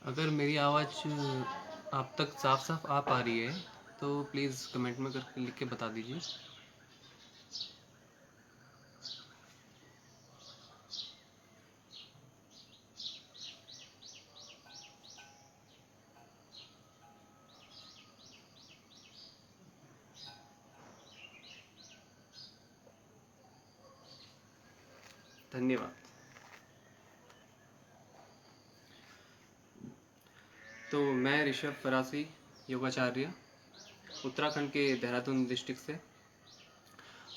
अगर मेरी आवाज़ आप तक साफ-साफ आ पा रही है, तो प्लीज़ कमेंट में करके लिख के बता दीजिए। धन्यवाद। तो मैं ऋषभ फरासी, योगाचार्य, उत्तराखंड के देहरादून डिस्ट्रिक्ट से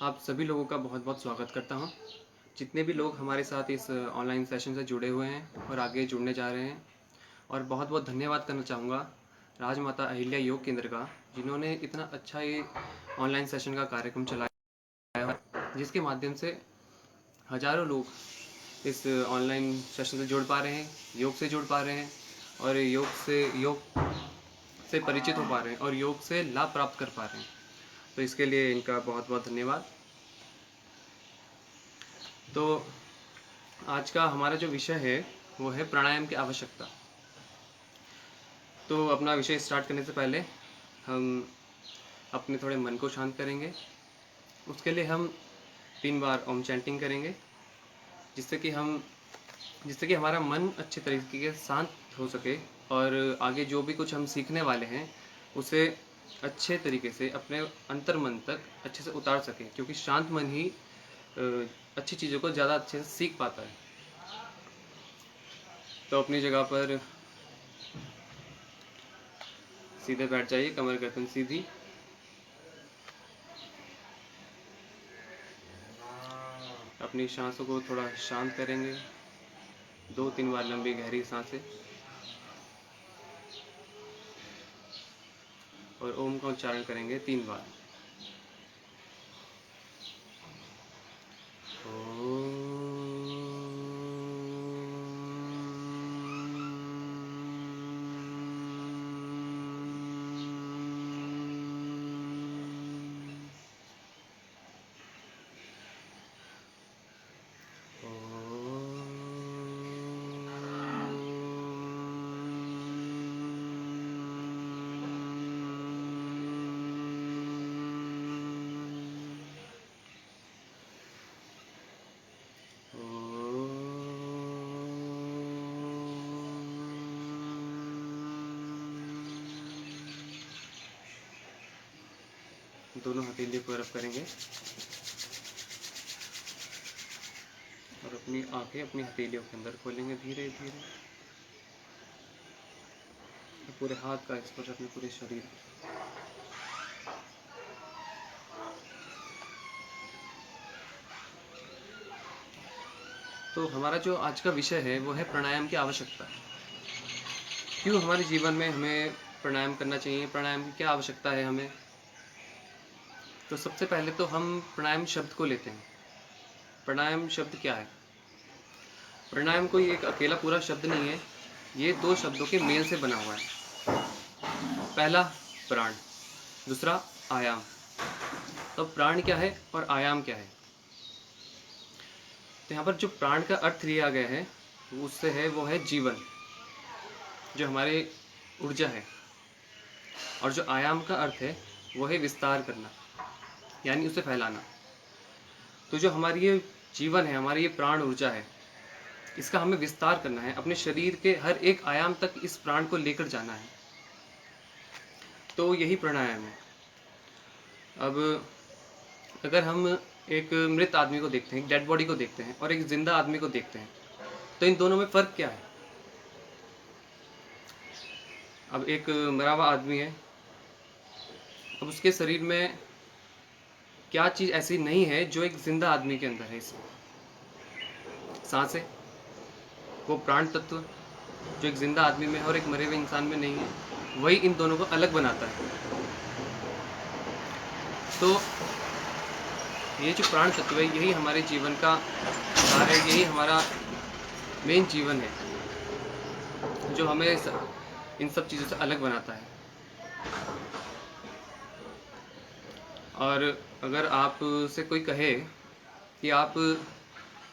आप सभी लोगों का बहुत-बहुत स्वागत करता हूं। जितने भी लोग हमारे साथ इस ऑनलाइन सेशन से जुड़े हुए हैं और आगे जुड़ने जा रहे हैं, और बहुत-बहुत धन्यवाद करना चाहूँगा राजमाता अहिल्या योग केंद्र का, जिन्होंने इतना अच्छा ये ऑनलाइन सेशन का कार्यक्रम चलाया है, जिसके माध्यम से हज़ारों लोग इस ऑनलाइन सेशन से जुड़ पा रहे हैं, योग से जुड़ पा रहे हैं और योग से परिचित हो पा रहे हैं और योग से लाभ प्राप्त कर पा रहे हैं। तो इसके लिए इनका बहुत-बहुत धन्यवाद। तो आज का हमारा जो विषय है वो है प्राणायाम की आवश्यकता। तो अपना विषय स्टार्ट करने से पहले हम अपने थोड़े मन को शांत करेंगे। उसके लिए हम 3 बार ओम चैंटिंग करेंगे, जिससे कि हमारा मन अच्छे तरीके से शांत हो सके और आगे जो भी कुछ हम सीखने वाले हैं उसे अच्छे तरीके से अपने अंतर मन तक अच्छे से उतार सकें, क्योंकि शांत मन ही अच्छी चीज़ों को ज़्यादा अच्छे से सीख पाता है। तो अपनी जगह पर सीधे बैठ जाइए, कमर गर्दन सीधी। अपनी सांसों को थोड़ा शांत करेंगे, 2-3 बार लंबी गहरी सांसें, और ओम का उच्चारण करेंगे 3 बार। दोनों हथेली को रब करेंगे और अपनी आंखें अपनी हथेलियों के अंदर खोलेंगे धीरे धीरे। पूरे हाथ का स्पर्श अपने पूरे शरीर। तो हमारा जो आज का विषय है वो है प्राणायाम की आवश्यकता। क्यों हमारे जीवन में हमें प्राणायाम करना चाहिए, प्राणायाम की क्या आवश्यकता है हमें। तो सबसे पहले तो हम प्राणायाम शब्द को लेते हैं। प्राणायाम शब्द क्या है? प्राणायाम कोई एक अकेला पूरा शब्द नहीं है, ये 2 शब्दों के मेल से बना हुआ है। पहला प्राण, दूसरा आयाम। तो प्राण क्या है और आयाम क्या है? तो यहाँ पर जो प्राण का अर्थ लिया गया है उससे है वो है जीवन, जो हमारे ऊर्जा है, और जो आयाम का अर्थ है वो है विस्तार करना, यानी उसे फैलाना। तो जो हमारी ये जीवन है, हमारी ये प्राण ऊर्जा है, इसका हमें विस्तार करना है, अपने शरीर के हर एक आयाम तक इस प्राण को लेकर जाना है। तो यही प्राणायाम है। अब अगर हम एक मृत आदमी को देखते हैं, एक डेड बॉडी को देखते हैं, और एक जिंदा आदमी को देखते हैं, तो इन दोनों में फ़र्क क्या है? अब एक मरा हुआ आदमी है, अब उसके शरीर में क्या चीज़ ऐसी नहीं है जो एक जिंदा आदमी के अंदर है? इसमें सांसें, वो प्राण तत्व जो एक जिंदा आदमी में है और एक मरे हुए इंसान में नहीं है, वही इन दोनों को अलग बनाता है। तो ये जो प्राण तत्व है यही हमारे जीवन का सार है, यही हमारा मेन जीवन है, जो हमें इन सब चीज़ों से अलग बनाता है। और अगर आप से कोई कहे कि आप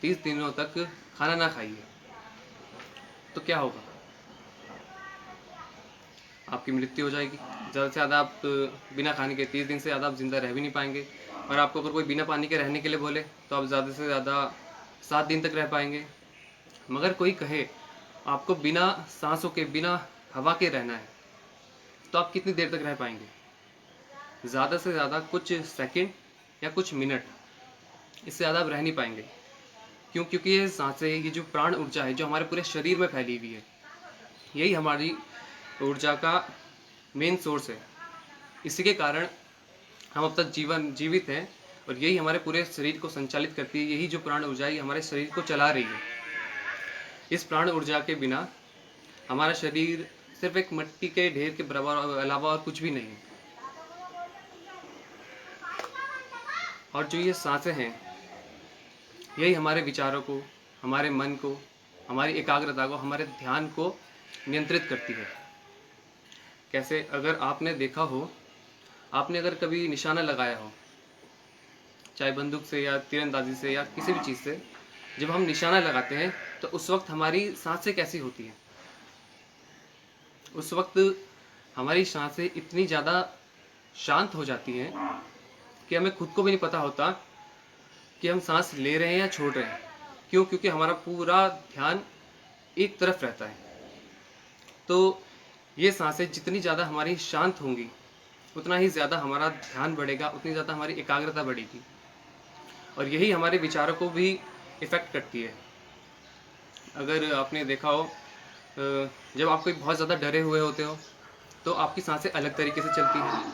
30 दिनों तक खाना ना खाइए, तो क्या होगा? आपकी मृत्यु हो जाएगी। ज़्यादा से ज़्यादा आप बिना खाने के 30 दिन से ज़्यादा आप ज़िंदा रह भी नहीं पाएंगे। और आपको अगर कोई बिना पानी के रहने के लिए बोले तो आप ज़्यादा से ज़्यादा 7 दिन तक रह पाएंगे। मगर कोई कहे आपको बिना सांसों के, बिना हवा के रहना है, तो आप कितनी देर तक रह पाएंगे? ज़्यादा से ज़्यादा कुछ सेकंड या कुछ मिनट, इससे ज़्यादा आप रह नहीं पाएंगे। क्यों? क्योंकि ये सांसें, ये जो प्राण ऊर्जा है जो हमारे पूरे शरीर में फैली हुई है, यही हमारी ऊर्जा का मेन सोर्स है। इसी के कारण हम अब तक जीवित हैं और यही हमारे पूरे शरीर को संचालित करती है। यही जो प्राण ऊर्जा है हमारे शरीर को चला रही है। इस प्राण ऊर्जा के बिना हमारा शरीर सिर्फ एक मिट्टी के ढेर के बराबर, अलावा और कुछ भी नहीं है। और जो ये सांसें हैं, यही हमारे विचारों को, हमारे मन को, हमारी एकाग्रता को, हमारे ध्यान को नियंत्रित करती है। कैसे? अगर आपने देखा हो, आपने अगर कभी निशाना लगाया हो, चाहे बंदूक से या तीरंदाजी से या किसी भी चीज़ से, जब हम निशाना लगाते हैं तो उस वक्त हमारी सांसें कैसी होती हैं? उस वक्त हमारी सांसें इतनी ज़्यादा शांत हो जाती हैं कि हमें खुद को भी नहीं पता होता कि हम सांस ले रहे हैं या छोड़ रहे हैं। क्यों? क्योंकि हमारा पूरा ध्यान एक तरफ रहता है। तो ये सांसें जितनी ज़्यादा हमारी शांत होंगी, उतना ही ज़्यादा हमारा ध्यान बढ़ेगा, उतनी ज़्यादा हमारी एकाग्रता बढ़ेगी और यही हमारे विचारों को भी इफ़ेक्ट करती है। अगर आपने देखा हो, जब आप कोई बहुत ज़्यादा डरे हुए होते हो तो आपकी सांसें अलग तरीके से चलती हैं।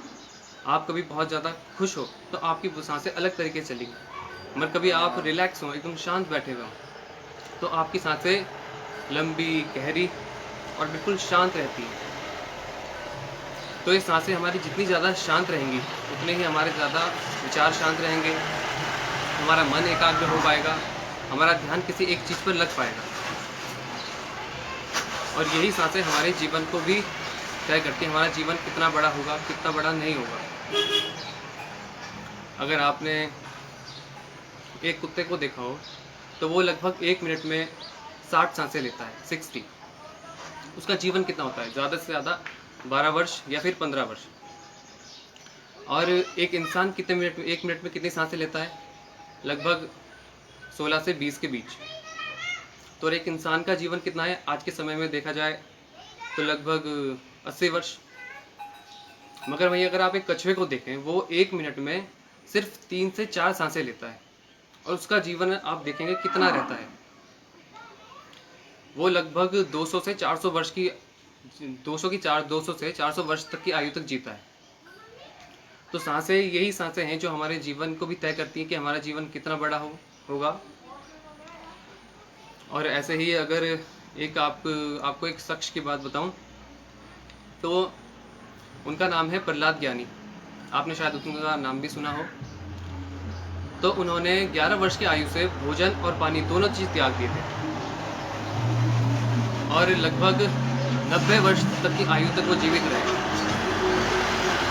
आप कभी बहुत ज़्यादा खुश हो तो आपकी सांसें अलग तरीके से चलेंगी। मगर कभी आप रिलैक्स हो, एकदम शांत बैठे हुए हो, तो आपकी सांसें लंबी, गहरी और बिल्कुल शांत रहती हैं। तो ये सांसें हमारी जितनी ज़्यादा शांत रहेंगी, उतने ही हमारे ज़्यादा विचार शांत रहेंगे, हमारा मन एकाग्र हो पाएगा, हमारा ध्यान किसी एक चीज़ पर लग पाएगा। और यही सांसें हमारे जीवन को भी तय करती है, हमारा जीवन कितना बड़ा होगा, कितना बड़ा नहीं होगा। अगर आपने एक कुत्ते को देखा हो तो वो लगभग 1 मिनट में 60 सांसें लेता है, 60। उसका जीवन कितना होता है? ज़्यादा से ज़्यादा 12 वर्ष या फिर 15 वर्ष। और एक इंसान कितने मिनट में, 1 मिनट में कितनी सांसें लेता है? लगभग 16 से 20 के बीच। तो एक इंसान का जीवन कितना है आज के समय में देखा जाए तो लगभग 80 वर्ष। मगर वहीं अगर आप एक कछुए को देखें, वो 1 मिनट में सिर्फ 3 से 4 सांसें लेता है और उसका जीवन आप देखेंगे कितना रहता है। वो लगभग 200 से 400 वर्ष की 200 से 400 वर्ष तक की आयु तक जीता है। तो सांसें, यही सांसें हैं जो हमारे जीवन को भी तय करती हैं कि हमारा जीवन कितना बड़ा होगा। और ऐसे ही अगर एक आपको एक शख्स की बात बताऊं तो उनका नाम है प्रहलाद ज्ञानी। आपने शायद उनका नाम भी सुना हो। तो उन्होंने 11 वर्ष की आयु से भोजन और पानी दोनों चीज़ त्याग दिए थे और लगभग 90 वर्ष तक की आयु तक वो जीवित रहे,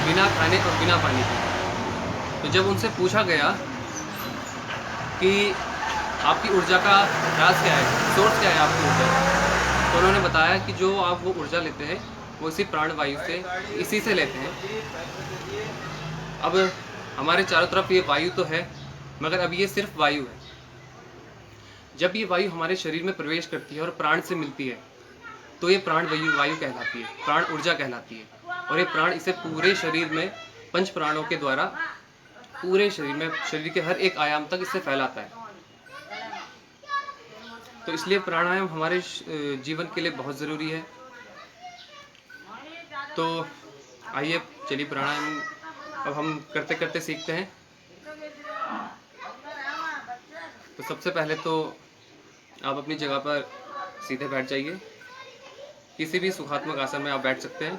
बिना खाने और बिना पानी के। तो जब उनसे पूछा गया कि आपकी ऊर्जा का राज क्या है, सोर्स क्या है आपकी ऊर्जा का, तो उन्होंने बताया कि जो आप वो ऊर्जा लेते हैं वो इसी प्राणवायु से, इसी से लेते हैं। अब हमारे चारों तरफ ये वायु तो है, मगर अब ये सिर्फ वायु है। जब ये वायु हमारे शरीर में प्रवेश करती है और प्राण से मिलती है तो ये प्राण वायु कहलाती है, प्राण ऊर्जा कहलाती है। और ये प्राण इसे पूरे शरीर में 5 प्राणों के द्वारा पूरे शरीर में, शरीर के हर एक आयाम तक इसे फैलाता है। तो इसलिए प्राणायाम हमारे जीवन के लिए बहुत ज़रूरी है। तो आइए चलिए प्राणायाम अब हम करते करते सीखते हैं। तो सबसे पहले तो आप अपनी जगह पर सीधे बैठ जाइए। किसी भी सुखात्मक आसन में आप बैठ सकते हैं।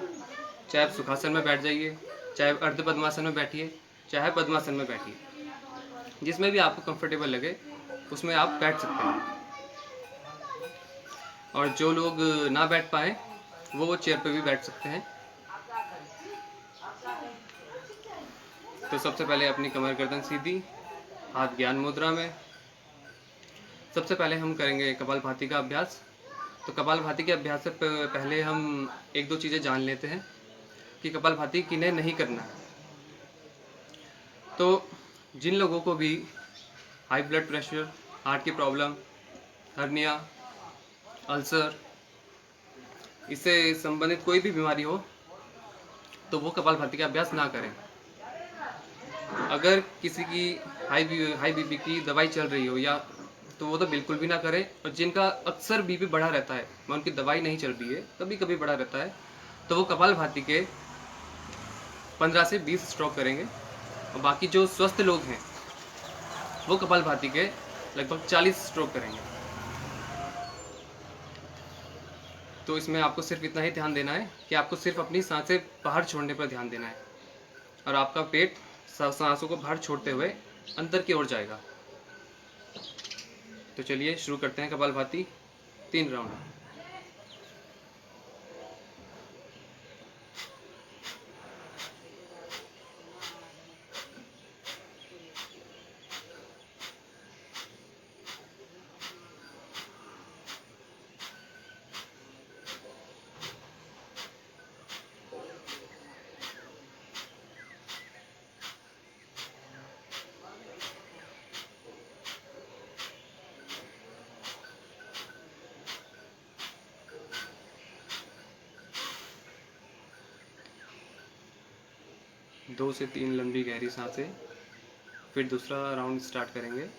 चाहे आप सुखासन में बैठ जाइए, चाहे अर्ध पद्मासन में बैठिए, चाहे पद्मासन में बैठिए, जिसमें भी आपको कंफर्टेबल लगे उसमें आप बैठ सकते हैं। और जो लोग ना बैठ पाए वो चेयर पे भी बैठ सकते हैं। तो सबसे पहले अपनी कमर गर्दन सीधी, हाथ ज्ञान मुद्रा में। सबसे पहले हम करेंगे कपालभाति का अभ्यास। तो कपालभाति के अभ्यास से पहले हम 1-2 चीज़ें जान लेते हैं। कि कपालभाति किन्हें नहीं करना है। तो जिन लोगों को भी हाई ब्लड प्रेशर, हार्ट की प्रॉब्लम, हर्निया, अल्सर, इससे संबंधित कोई भी बीमारी हो तो वो कपालभाति का अभ्यास ना करें। अगर किसी की हाई बीपी की दवाई चल रही हो या तो वो तो बिल्कुल भी ना करें। और जिनका अक्सर बीपी बढ़ा रहता है, मैं उनकी दवाई नहीं चल रही है, कभी कभी बढ़ा रहता है, तो वो कपालभाति के 15 से 20 स्ट्रोक करेंगे। और बाकी जो स्वस्थ लोग हैं वो कपालभाति के लगभग 40 स्ट्रोक करेंगे। तो इसमें आपको सिर्फ इतना ही ध्यान देना है कि आपको सिर्फ अपनी सांसें बाहर छोड़ने पर ध्यान देना है और आपका पेट सांसों को बाहर छोड़ते हुए अंदर की ओर जाएगा। तो चलिए शुरू करते हैं कपालभाति 3 राउंड। दो से 3 लंबी गहरी सांसें। फिर दूसरा राउंड स्टार्ट करेंगे।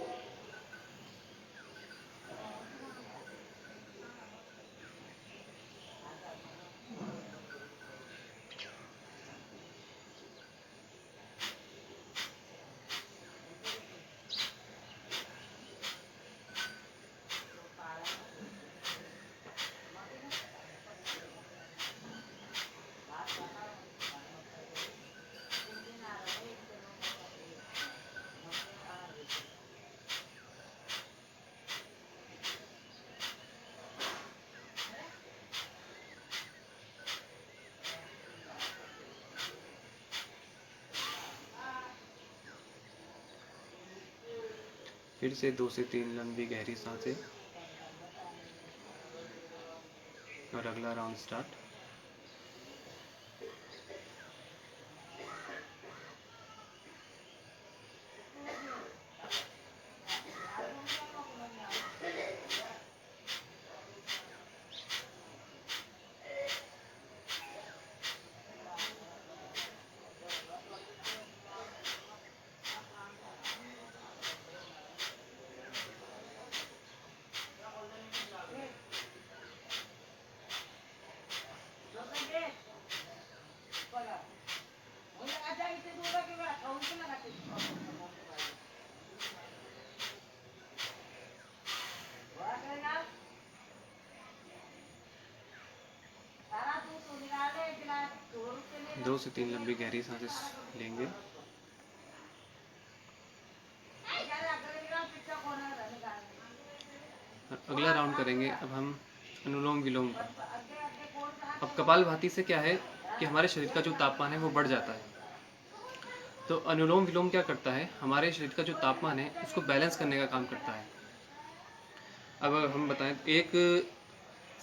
फिर से 2 से 3 लंबी गहरी सांसें और अगला राउंड स्टार्ट। दो से 3 लंबी गहरी सांसें लेंगे। अगला राउंड करेंगे अब हम अनुलोम विलोम का। अब कपालभाति से क्या है कि हमारे शरीर का जो तापमान है वो बढ़ जाता है। तो अनुलोम विलोम क्या करता है, हमारे शरीर का जो तापमान है उसको बैलेंस करने का काम करता है। अब हम बताएं, एक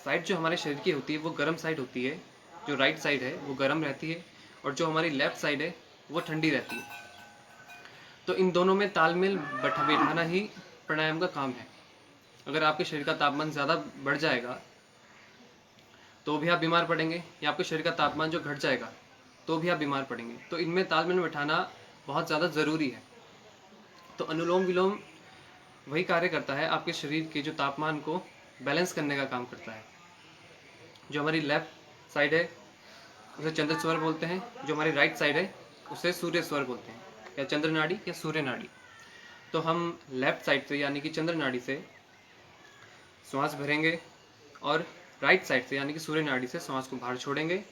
साइड जो हमारे शरीर की होती है वो गर्म साइड होती है, जो राइट साइड है वो गर्म रहती है, और जो हमारी लेफ्ट साइड है वो ठंडी रहती है। तो इन दोनों में तालमेल बैठाना ही प्राणायाम का काम है। अगर आपके शरीर का तापमान ज़्यादा बढ़ जाएगा तो भी आप बीमार पड़ेंगे, या आपके शरीर का तापमान जो घट जाएगा तो भी आप बीमार पड़ेंगे। तो इनमें तालमेल बैठाना बहुत ज़्यादा ज़रूरी है। तो अनुलोम विलोम वही कार्य करता है, आपके शरीर के जो तापमान को बैलेंस करने का काम करता है। जो हमारी लेफ्ट साइड है उसे चंद्र स्वर बोलते हैं, जो हमारी राइट साइड है उसे सूर्य स्वर बोलते हैं, या चंद्र नाड़ी या सूर्य नाड़ी। तो हम लेफ्ट साइड से यानी कि चंद्र नाड़ी से श्वास भरेंगे और राइट साइड से यानी कि सूर्य नाड़ी से श्वास को बाहर छोड़ेंगे,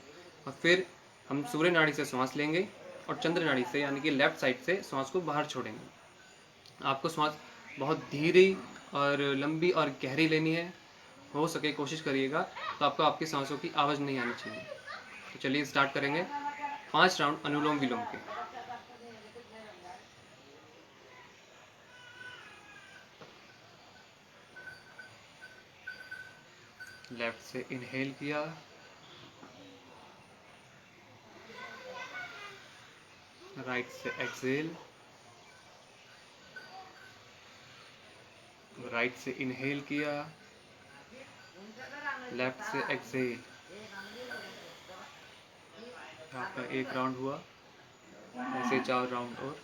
और फिर हम सूर्य नाड़ी से श्वास लेंगे और चंद्र नाड़ी से यानी कि लेफ्ट साइड से श्वास को बाहर छोड़ेंगे। आपको श्वास बहुत धीरे और लंबी और गहरी लेनी है, हो सके कोशिश करिएगा, तो आपको आपकी सांसों की आवाज़ नहीं आनी चाहिए। तो चलिए स्टार्ट करेंगे 5 राउंड अनुलोम विलोम के। लेफ्ट से इनहेल किया, राइट से एक्सेल, राइट से इनहेल किया, लेफ्ट से एक्सेल। आपका एक राउंड हुआ, ऐसे 4 राउंड और।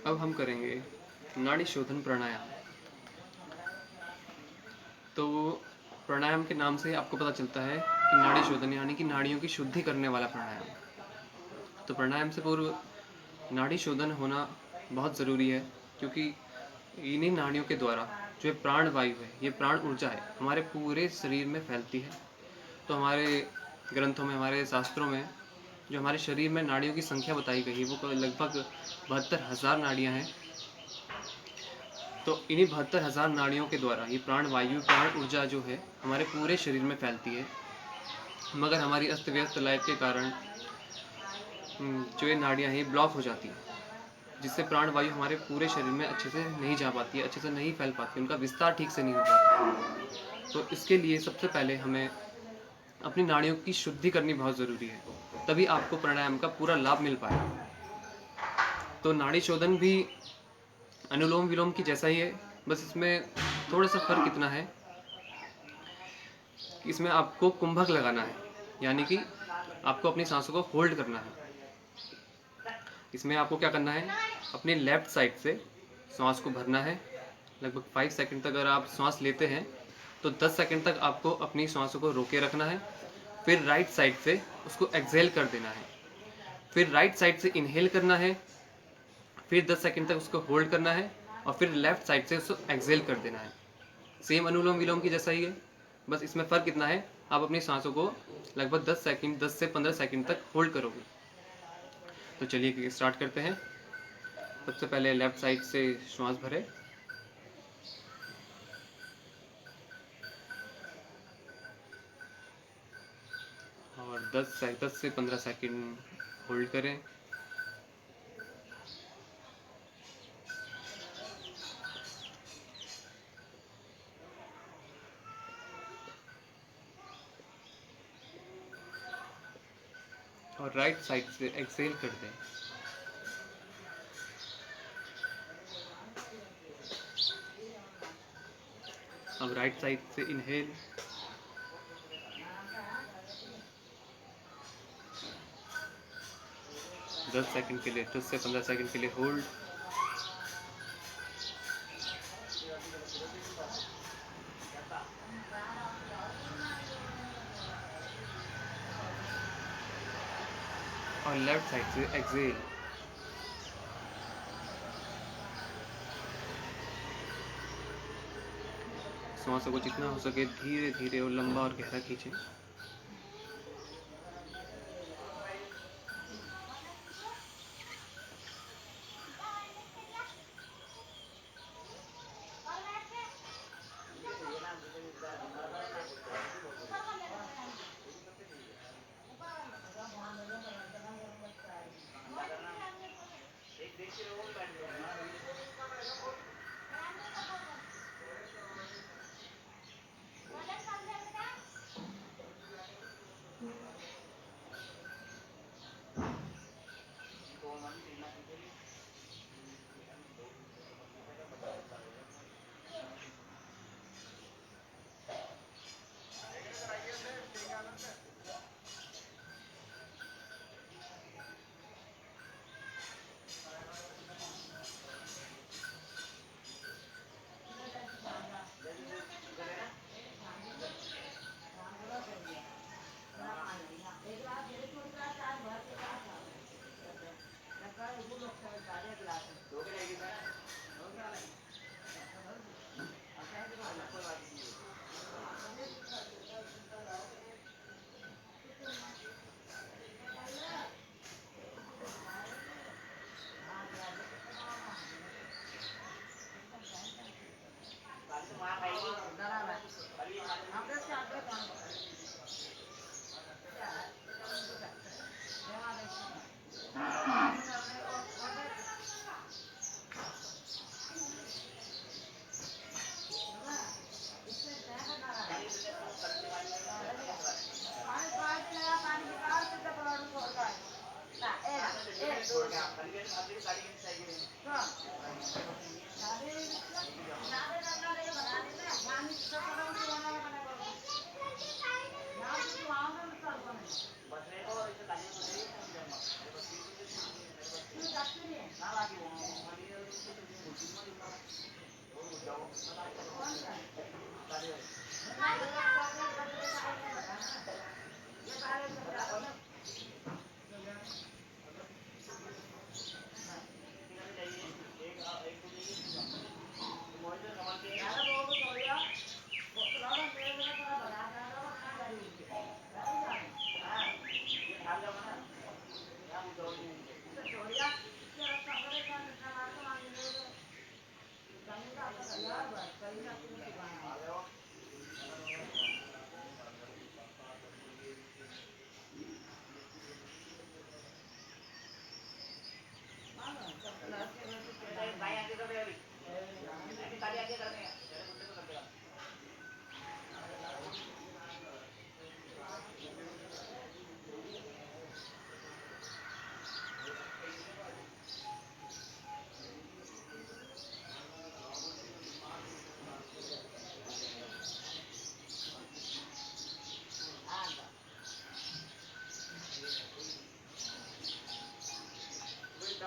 अब हम करेंगे नाड़ी शोधन प्राणायाम। तो प्राणायाम के नाम से आपको पता चलता है कि नाड़ी शोधन यानी कि नाड़ियों की शुद्धि करने वाला प्राणायाम। तो प्राणायाम से पूर्व नाड़ी शोधन होना बहुत ज़रूरी है, क्योंकि इन्हीं नाड़ियों के द्वारा जो ये प्राण वायु है, ये प्राण ऊर्जा है, हमारे पूरे शरीर में फैलती है। तो हमारे ग्रंथों में, हमारे शास्त्रों में जो हमारे शरीर में नाड़ियों की संख्या बताई गई है वो लगभग 72,000 नाड़ियाँ हैं। तो इन्हीं 72,000 नाड़ियों के द्वारा ये प्राण वायु, प्राण ऊर्जा जो है हमारे पूरे शरीर में फैलती है। मगर हमारी अस्त व्यस्त लाइफ के कारण जो ये नाड़ियाँ हैं ब्लॉक हो जाती हैं, जिससे प्राण वायु हमारे पूरे शरीर में अच्छे से नहीं जा पाती है, अच्छे से नहीं फैल पाती, उनका विस्तार ठीक से नहीं हो पाता। तो इसके लिए सबसे पहले हमें अपनी नाड़ियों की शुद्धि करनी बहुत ज़रूरी है, तभी आपको प्राणायाम का पूरा लाभ मिल पाएगा। तो नाड़ी शोधन भी अनुलोम विलोम की जैसा ही है, बस इसमें थोड़ा सा फर्क इतना है कि इसमें आपको कुंभक लगाना है, यानी कि आपको अपनी सांसों को होल्ड करना है। इसमें आपको क्या करना है, अपनी लेफ्ट साइड से सांस को भरना है। लगभग 5 सेकंड तक अगर आप सांस लेते हैं तो 10 सेकंड तक आपको अपनी सांसों को रोके रखना है। फिर राइट साइड से उसको एक्सहेल कर देना है। फिर राइट साइड से इनहेल करना है, फिर 10 सेकंड तक उसको होल्ड करना है और फिर लेफ्ट साइड से उसको एक्सहेल कर देना है। सेम अनुलोम विलोम की जैसा ही है, बस इसमें फ़र्क इतना है, आप अपनी सांसों को लगभग 10 से 15 सेकंड तक होल्ड करोगे। तो चलिए स्टार्ट करते हैं। सबसे पहले लेफ्ट साइड से श्वास भरे, और 10 से 15 सेकंड होल्ड करें। और राइट साइड से एक्सहेल कर दें। अब राइट साइड से इनहेल, दस से 15 सेकंड के लिए होल्ड, और लेफ्ट साइड से एक्सहेल। सांसों को जितना हो सके धीरे धीरे और लंबा और गहरा खींचें।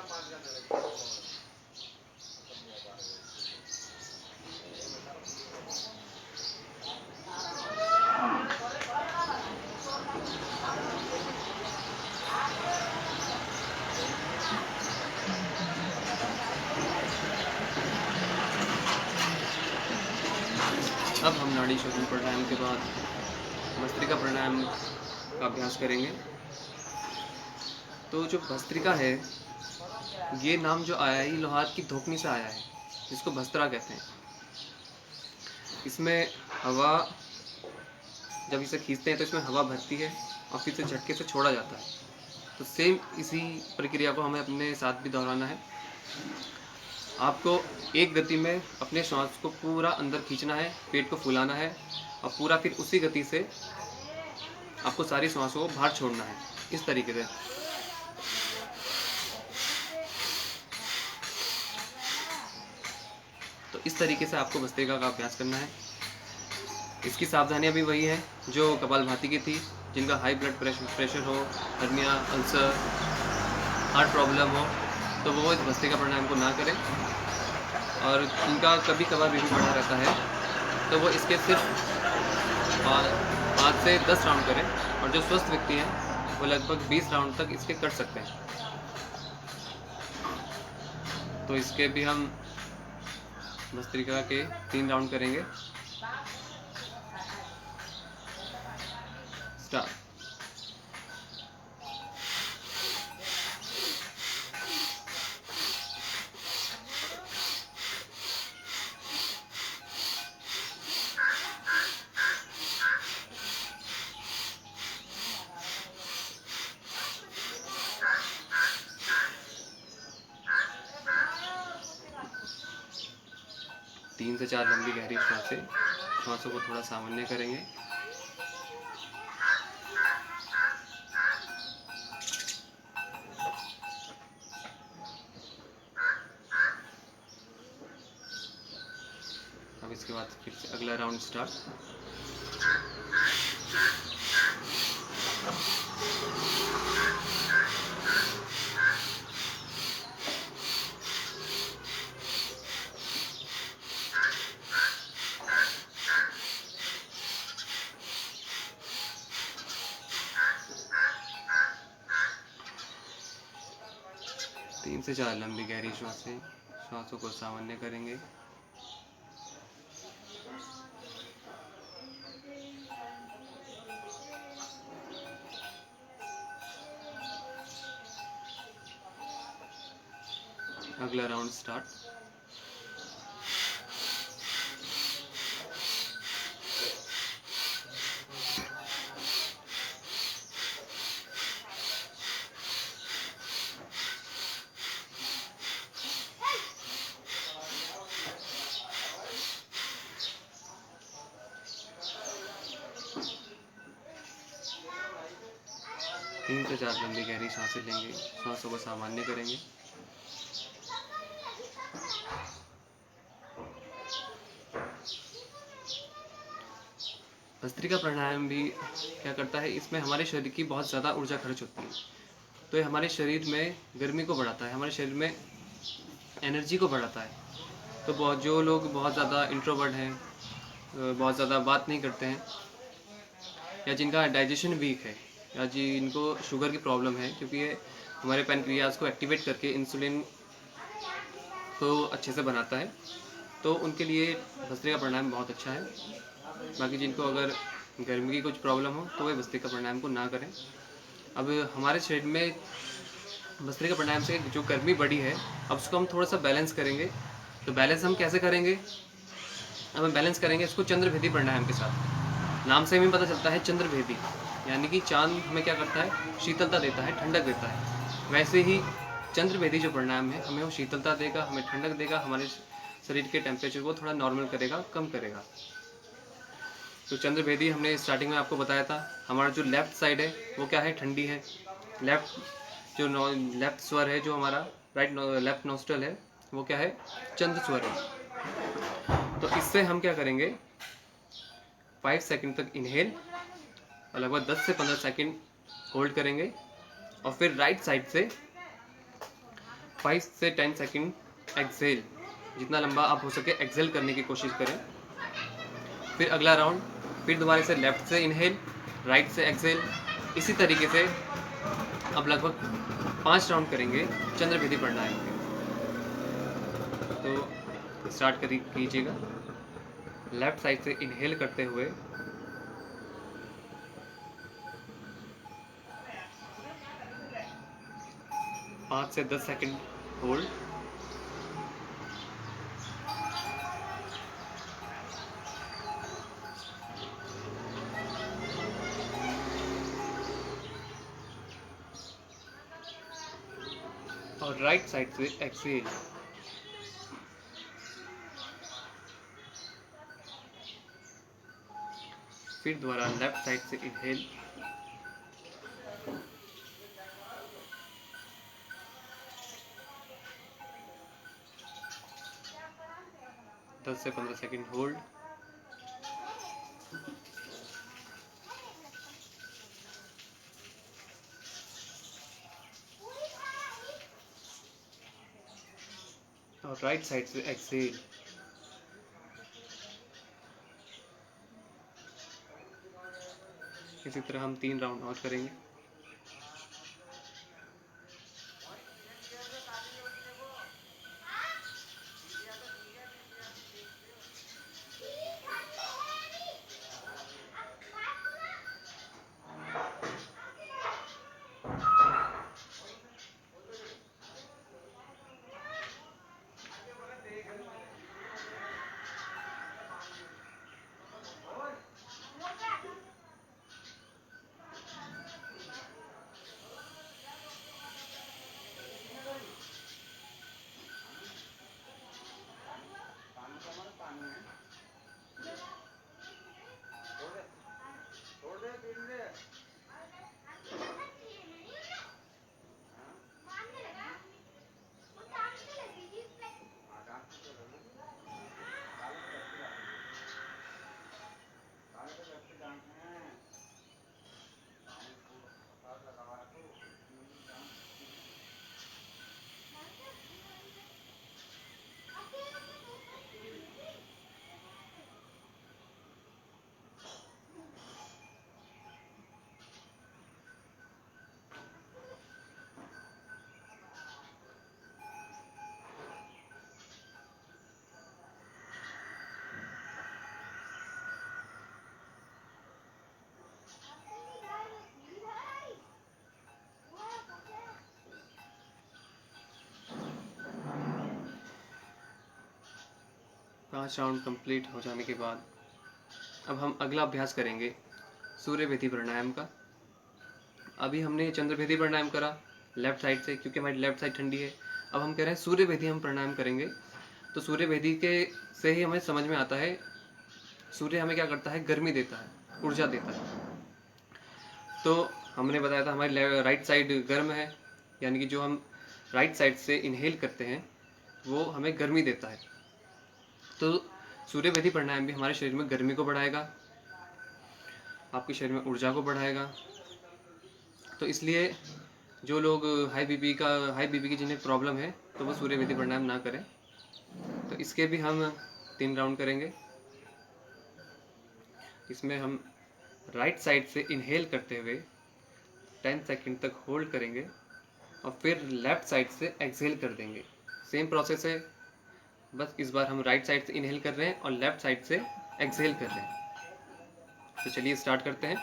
अब हम नाड़ी शोधन प्राणायाम के बाद भस्त्रिका प्राणायाम का अभ्यास करेंगे। तो जो भस्त्रिका है, ये नाम जो आया है, ये लोहार की धोकनी से आया है, जिसको भस्त्रा कहते हैं। इसमें हवा, जब इसे खींचते हैं तो इसमें हवा भरती है और फिर से झटके से छोड़ा जाता है। तो सेम इसी प्रक्रिया को हमें अपने साथ भी दोहराना है। आपको एक गति में अपने श्वास को पूरा अंदर खींचना है, पेट को फुलाना है और पूरा फिर उसी गति से आपको सारी श्वासों को बाहर छोड़ना है, इस तरीके से। तो इस तरीके से आपको भस्त्रिका का अभ्यास करना है। इसकी सावधानियां भी वही है जो कपालभाति की थी। जिनका हाई ब्लड प्रेशर हो, हर्निया, अल्सर, हार्ट प्रॉब्लम हो, तो वो इस भस्त्रिका प्राणायाम को ना करें। और जिनका कभी कभार बीपी बढ़ा रहता है, तो वो इसके सिर्फ 5 से 10 राउंड करें। और जो स्वस्थ व्यक्ति हैं वो लगभग 20 राउंड तक इसके कर सकते हैं। तो इसके भी हम भस्त्रिका के 3 राउंड करेंगे। स्टार्ट। तीन से 4 लंबी गहरी सांसें, श्वासों को थोड़ा सामान्य करेंगे। अब इसके बाद फिर से अगला राउंड स्टार्ट। 3 से 4 लंबी गहरी सांसें, श्वासों को सामान्य करेंगे। अगला राउंड स्टार्ट। तीन से 4 लंबी गहरी सांसें लेंगे, श्वासों को सामान्य करेंगे। भस्त्रिका प्राणायाम भी क्या करता है, इसमें हमारे शरीर की बहुत ज़्यादा ऊर्जा खर्च होती है। तो ये हमारे शरीर में गर्मी को बढ़ाता है, हमारे शरीर में एनर्जी को बढ़ाता है। तो जो लोग बहुत ज़्यादा इंट्रोवर्ट हैं, बहुत ज़्यादा बात नहीं करते हैं, या जिनका डाइजेशन वीक है, या जिनको शुगर की प्रॉब्लम है, क्योंकि ये हमारे पैनक्रियाज को एक्टिवेट करके इंसुलिन को अच्छे से बनाता है, तो उनके लिए भस्त्रिका प्राणायाम बहुत अच्छा है। बाकी जिनको अगर गर्मी की कुछ प्रॉब्लम हो तो वे भस्त्रिका प्राणायाम को ना करें। अब हमारे शरीर में भस्त्रिका प्राणायाम से जो गर्मी बढ़ी है, अब उसको हम थोड़ा सा बैलेंस करेंगे। तो बैलेंस हम कैसे करेंगे? अब हम बैलेंस करेंगे इसको चंद्रभेदी प्राणायाम के साथ। नाम से हमें पता चलता है चंद्रभेदी, यानी कि चांद हमें क्या करता है, शीतलता देता है, ठंडक देता है। वैसे ही चंद्रभेदी जो प्राणायाम है हमें वो शीतलता देगा, हमें ठंडक देगा, हमारे शरीर के टेम्परेचर को थोड़ा नॉर्मल करेगा, कम करेगा। तो चंद्रभेदी हमने स्टार्टिंग में आपको बताया था। हमारा जो लेफ्ट साइड है वो क्या है, ठंडी है। लेफ्ट स्वर है जो हमारा लेफ्ट नोस्ट्रल है, वो क्या है, चंद्र स्वर है। तो इससे हम क्या करेंगे, 5 सेकंड तक इनहेल और लगभग 10 से 15 सेकंड होल्ड करेंगे। और फिर राइट साइड से 5 से 10 सेकंड एक्सेल, जितना लंबा आप हो सके एक्सेल करने की कोशिश करें। फिर अगला राउंड, फिर दोबारा से लेफ्ट से इनहेल, राइट से एक्सेल। इसी तरीके से अब लगभग 5 राउंड करेंगे चंद्रभेदी प्राणायाम के। तो स्टार्ट कीजिएगा। लेफ्ट साइड से इनहेल करते हुए 5 से 10 सेकंड होल्ड, और राइट साइड से एक्सेल। फिर दोबारा लेफ्ट साइड से इनहेल, दस से 15 सेकंड होल्ड, और राइट साइड से एक्सेल। इसी तरह हम 3 राउंड और करेंगे। पाँच राउंड कंप्लीट हो जाने के बाद अब हम अगला अभ्यास करेंगे सूर्यभेदी प्राणायाम का। अभी हमने चंद्रभेदी प्राणायाम करा लेफ्ट साइड से, क्योंकि हमारी लेफ्ट साइड ठंडी है। अब हम कह रहे हैं सूर्यभेदी हम प्राणायाम करेंगे। तो सूर्यभेदी के से ही हमें समझ में आता है सूर्य हमें क्या करता है, गर्मी देता है, ऊर्जा देता है। तो हमने बताया था हमारी राइट साइड गर्म है, यानी कि जो हम राइट साइड से इनहेल करते हैं वो हमें गर्मी देता है। तो सूर्यभेदी प्राणायाम भी हमारे शरीर में गर्मी को बढ़ाएगा, आपके शरीर में ऊर्जा को बढ़ाएगा। तो इसलिए जो लोग हाई बीपी की जिन्हें प्रॉब्लम है तो वो सूर्यभेदी प्राणायाम ना करें। तो इसके भी हम 3 राउंड करेंगे। इसमें हम राइट साइड से इनहेल करते हुए 10 सेकंड तक होल्ड करेंगे और फिर लेफ्ट साइड से एक्सहेल कर देंगे। सेम प्रोसेस है, बस इस बार हम राइट साइड से इनहेल कर रहे हैं और लेफ्ट साइड से एक्सहेल कर रहे हैं। तो चलिए स्टार्ट करते हैं।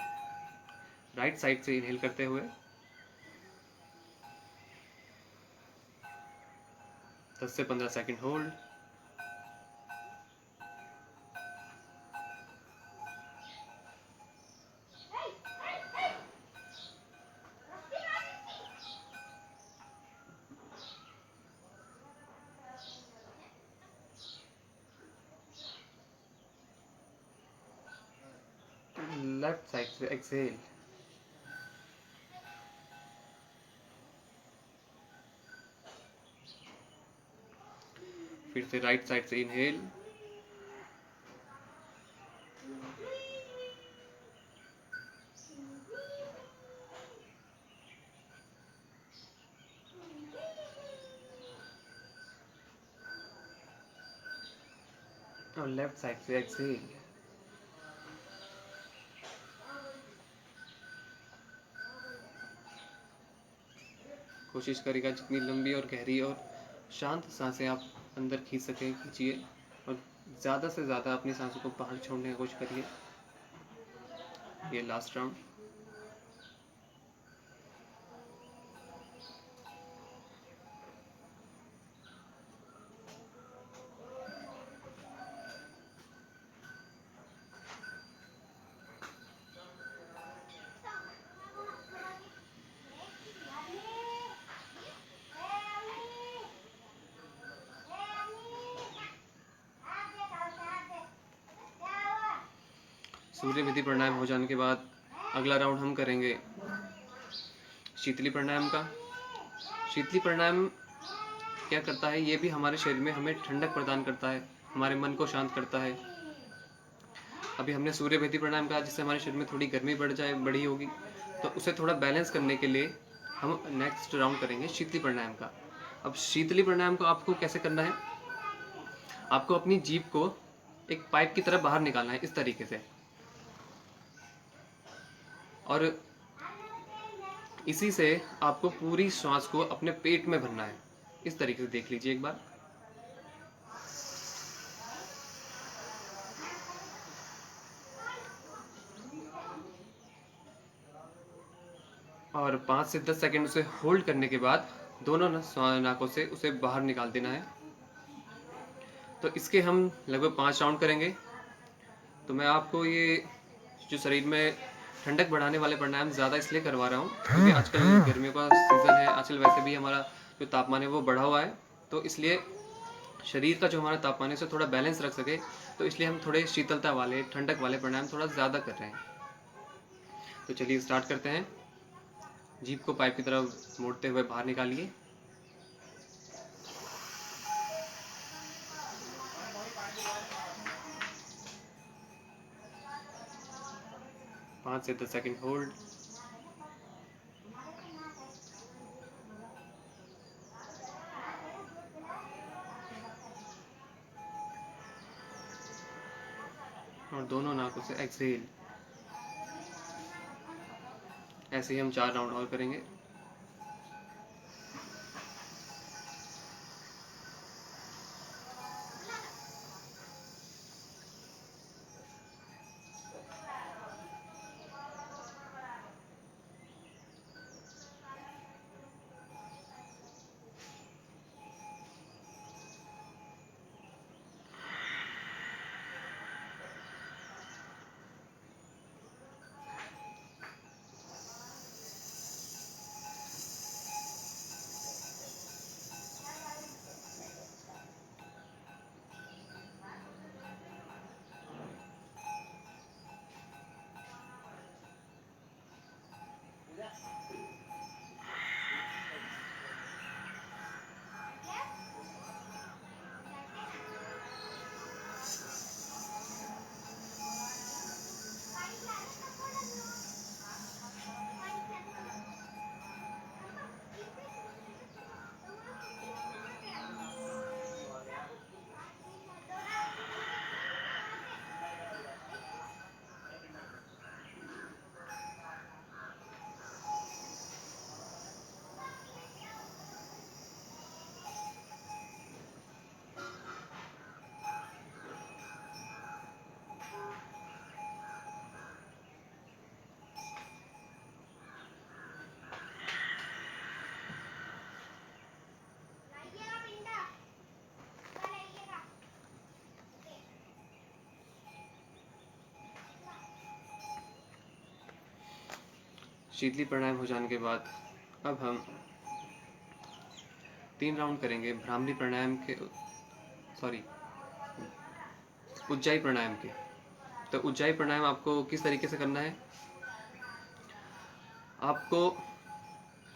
राइट साइड से इनहेल करते हुए 10 से 15 सेकंड होल्ड, लेफ्ट साइड से एक्सहेल, फिर से राइट साइड से इनहेल, और लेफ्ट साइड से एक्सेल। कोशिश करिएगा जितनी लंबी और गहरी और शांत सांसें आप अंदर खींच सकें खींचिए, और ज़्यादा से ज़्यादा अपनी सांसों को बाहर छोड़ने की कोशिश करिए। ये लास्ट राउंड। सूर्य विधि प्राणायाम हो जाने के बाद अगला राउंड हम करेंगे शीतली प्राणायाम का। शीतली प्राणायाम क्या करता है, ये भी हमारे शरीर में हमें ठंडक प्रदान करता है, हमारे मन को शांत करता है। अभी हमने सूर्य विधि प्राणायाम कहा जिससे हमारे शरीर में थोड़ी गर्मी बढ़ी होगी, तो उसे थोड़ा बैलेंस करने के लिए हम नेक्स्ट राउंड करेंगे शीतली प्राणायाम का। अब शीतली प्राणायाम को आपको कैसे करना है, आपको अपनी जीभ को एक पाइप की तरह बाहर निकालना है इस तरीके से, और इसी से आपको पूरी श्वास को अपने पेट में भरना है। इस तरीके से देख लीजिए एक बार। और 5 से 10 सेकंड उसे होल्ड करने के बाद दोनों नाकों से उसे बाहर निकाल देना है। तो इसके हम लगभग 5 राउंड करेंगे। तो मैं आपको ये जो शरीर में ठंडक बढ़ाने वाले प्राणायाम ज़्यादा इसलिए करवा रहा हूँ क्योंकि आजकल गर्मियों का सीज़न है, आजकल वैसे भी हमारा जो तापमान है वो बढ़ा हुआ है, तो इसलिए शरीर का जो हमारा तापमान है उसे थोड़ा बैलेंस रख सके, तो इसलिए हम थोड़े शीतलता वाले ठंडक वाले प्राणायाम थोड़ा ज़्यादा कर रहे हैं। तो चलिए स्टार्ट करते हैं। जीभ को पाइप की तरफ मोड़ते हुए बाहर निकालिए। पाँच से 10 सेकंड होल्ड। और दोनों नाकों से एक्सहेल। ऐसे ही हम 4 राउंड और करेंगे। शीतली प्राणायाम हो जाने के बाद अब हम 3 राउंड करेंगे भ्रामरी प्राणायाम के, सॉरी उज्जाई प्राणायाम के। तो उज्जाई प्राणायाम आपको किस तरीके से करना है, आपको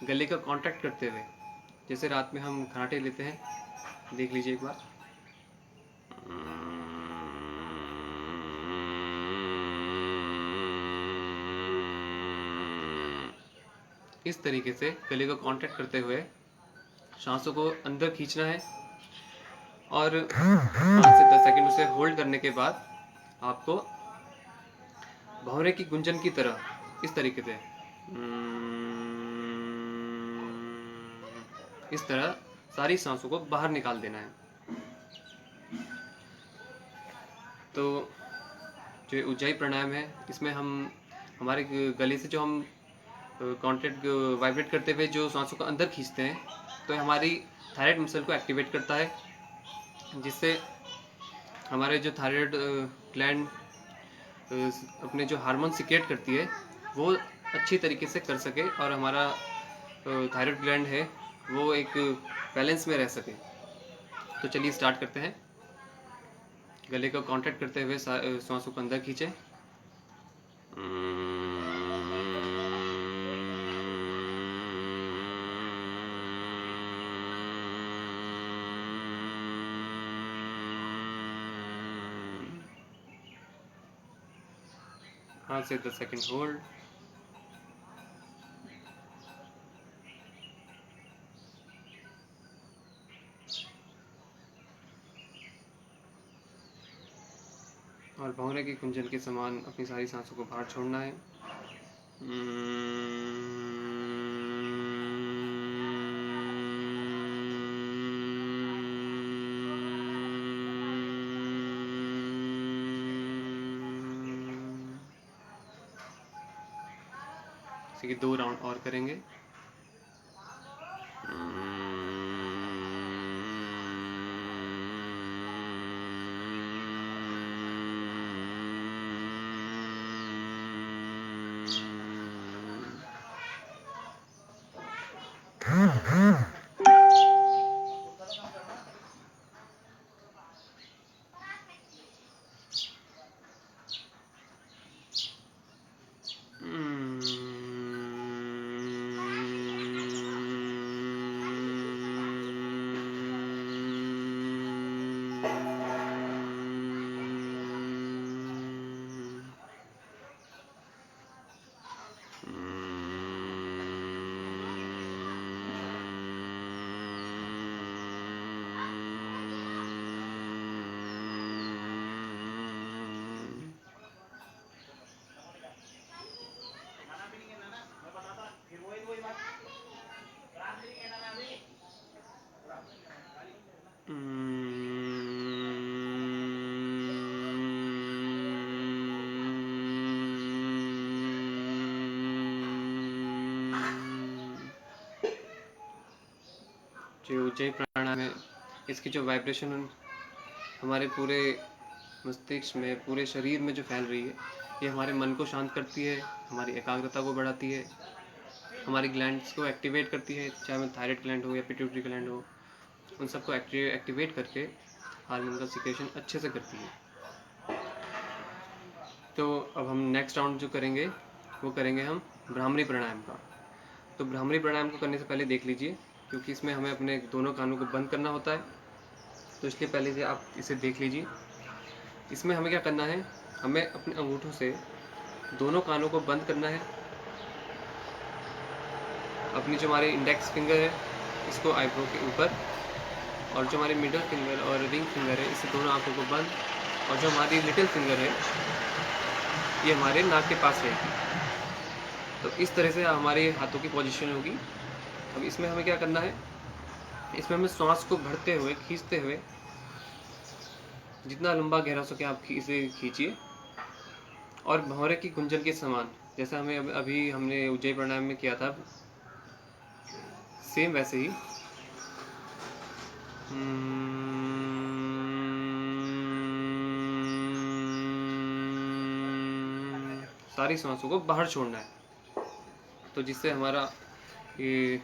गले का कांटेक्ट करते हुए, जैसे रात में हम खराटे लेते हैं, देख लीजिए एक बार। इस तरीके से गले को कांटेक्ट करते हुए सांसों को अंदर खींचना है और 5 से 10 सेकंड उसे होल्ड करने के बाद आपको भंवरे की गुंजन की तरह इस तरीके से इस तरह सारी सांसों को बाहर निकाल देना है। तो जो उज्जाई प्राणायाम है, इसमें हम हमारे गले से जो हम कॉन्ट्रैक्ट वाइब्रेट करते हुए जो सांसों को अंदर खींचते हैं, तो हमारी थायराइड मसल को एक्टिवेट करता है, जिससे हमारे जो थायराइड ग्लैंड अपने जो हार्मोन सिक्रेट करती है वो अच्छी तरीके से कर सके और हमारा थायराइड ग्लैंड है वो एक बैलेंस में रह सके। तो चलिए स्टार्ट करते हैं। गले को कॉन्ट्रैक्ट करते हुए सांसों को अंदर खींचे। हाँ से 10 सेकंड होल्ड। और भंवरे की कुंजन के समान अपनी सारी सांसों को बाहर छोड़ना है। इसी के 2 राउंड और करेंगे। जो उज्जयी प्राणायाम है, इसकी जो वाइब्रेशन हमारे पूरे मस्तिष्क में, पूरे शरीर में जो फैल रही है, ये हमारे मन को शांत करती है, हमारी एकाग्रता को बढ़ाती है, हमारी ग्लैंड्स को एक्टिवेट करती है, चाहे वो थायराइड ग्लैंड हो या पिट्यूटरी ग्लैंड हो, उन सबको एक्टिवेट करके हार्मोन का सिक्रेशन अच्छे से करती है। तो अब हम नेक्स्ट राउंड जो करेंगे वो करेंगे हम भ्रामरी प्राणायाम का। तो भ्रामरी प्राणायाम को करने से पहले देख लीजिए, क्योंकि इसमें हमें अपने दोनों कानों को बंद करना होता है, तो इसलिए पहले से आप इसे देख लीजिए। इसमें हमें क्या करना है, हमें अपने अंगूठों से दोनों कानों को बंद करना है। अपनी जो हमारी इंडेक्स फिंगर है इसको आईब्रो के ऊपर, और जो हमारी मिडिल फिंगर और रिंग फिंगर है इससे दोनों आंखों को बंद, और जो हमारी लिटिल फिंगर है ये हमारे नाक के पास रहेगी। तो इस तरह से हमारे हाथों की पोजीशन होगी। अब इसमें हमें क्या करना है, इसमें हमें सांस को भरते हुए, खींचते हुए, जितना लंबा गहरा सके आप इसे खींचिए, और भंवरे की गुंजन के समान, जैसा हमें अभी हमने उज्जयी प्राणायाम में किया था, सेम वैसे ही सारी सांसों को बाहर छोड़ना है। तो जिससे हमारा ये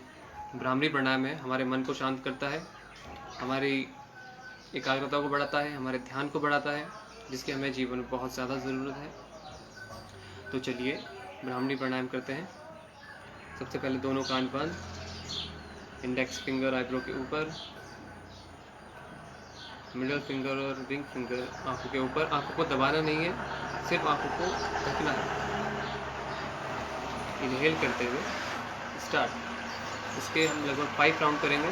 भ्रामरी प्राणायाम है हमारे मन को शांत करता है, हमारी एकाग्रता को बढ़ाता है, हमारे ध्यान को बढ़ाता है, जिसकी हमें जीवन में बहुत ज़्यादा ज़रूरत है। तो चलिए भ्रामरी प्राणायाम करते हैं। सबसे पहले दोनों कान बंद, इंडेक्स फिंगर आईब्रो के ऊपर, मिडिल फिंगर और रिंग फिंगर आंखों के ऊपर। आंखों को दबाना नहीं है, सिर्फ आंखों को ढकना है। इनहेल करते हुए स्टार्ट। इसके हम लगभग 5 राउंड करेंगे।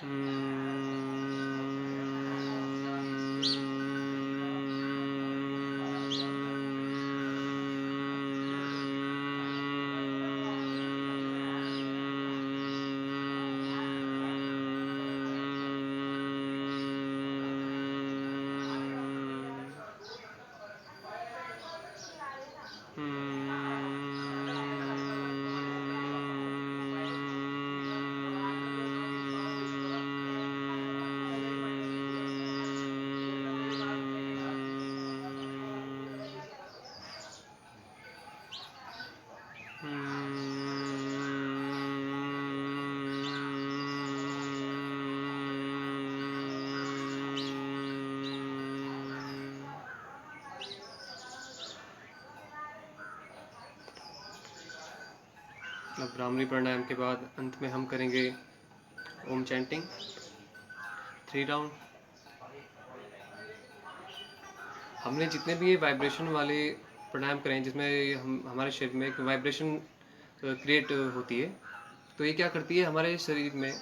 अब ब्राह्मणी प्राणायाम के बाद अंत में हम करेंगे ओम चैंटिंग 3 राउंड। हमने जितने भी ये वाइब्रेशन वाले प्राणायाम करे हैं, जिसमें हम हमारे शरीर में एक वाइब्रेशन क्रिएट होती है, तो ये क्या करती है, हमारे शरीर में,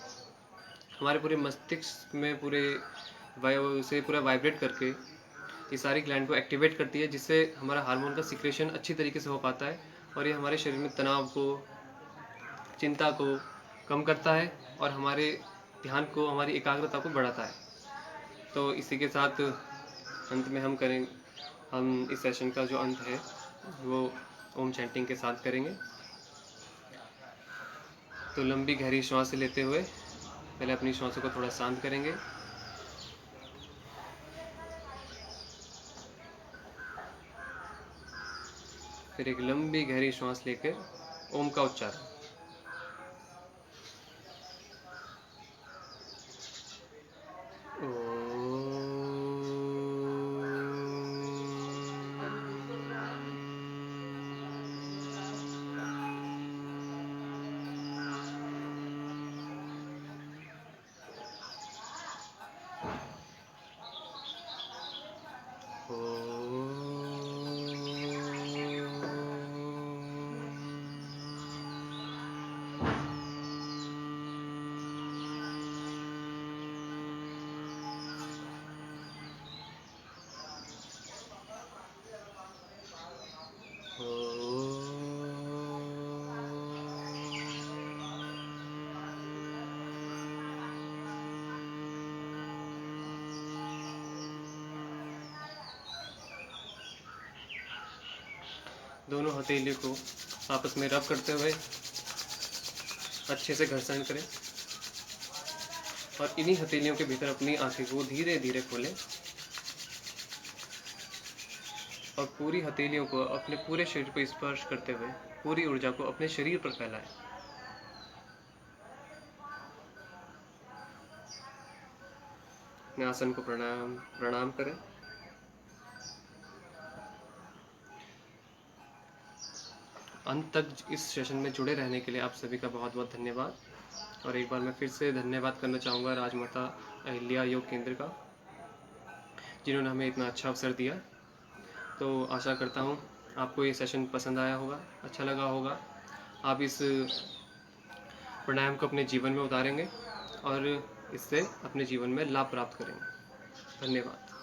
हमारे पूरे मस्तिष्क में पूरे से पूरा वाइब्रेट करके ये सारी ग्लैंड को एक्टिवेट करती है, जिससे हमारा हार्मोन का सिक्रेशन अच्छी तरीके से हो पाता है और ये हमारे शरीर में तनाव को, चिंता को कम करता है और हमारे ध्यान को, हमारी एकाग्रता को बढ़ाता है। तो इसी के साथ अंत में हम इस सेशन का जो अंत है वो ओम चैंटिंग के साथ करेंगे। तो लंबी गहरी श्वास लेते हुए पहले अपनी श्वासों को थोड़ा शांत करेंगे। फिर एक लंबी गहरी श्वास लेकर ओम का उच्चारण। दोनों हथेलियों को आपस में रब करते हुए अच्छे से घर्षण करें और इन्हीं हथेलियों के भीतर अपनी आंखें को धीरे धीरे खोलें और पूरी हथेलियों को अपने पूरे शरीर पर स्पर्श करते हुए पूरी ऊर्जा को अपने शरीर पर फैलाएं। अपने आसन को प्रणाम करें। अंत तक इस सेशन में जुड़े रहने के लिए आप सभी का बहुत बहुत धन्यवाद। और एक बार मैं फिर से धन्यवाद करना चाहूँगा राजमाता अहिल्या योग केंद्र का, जिन्होंने हमें इतना अच्छा अवसर दिया। तो आशा करता हूँ आपको ये सेशन पसंद आया होगा, अच्छा लगा होगा। आप इस प्राणायाम को अपने जीवन में उतारेंगे और इससे अपने जीवन में लाभ प्राप्त करेंगे। धन्यवाद।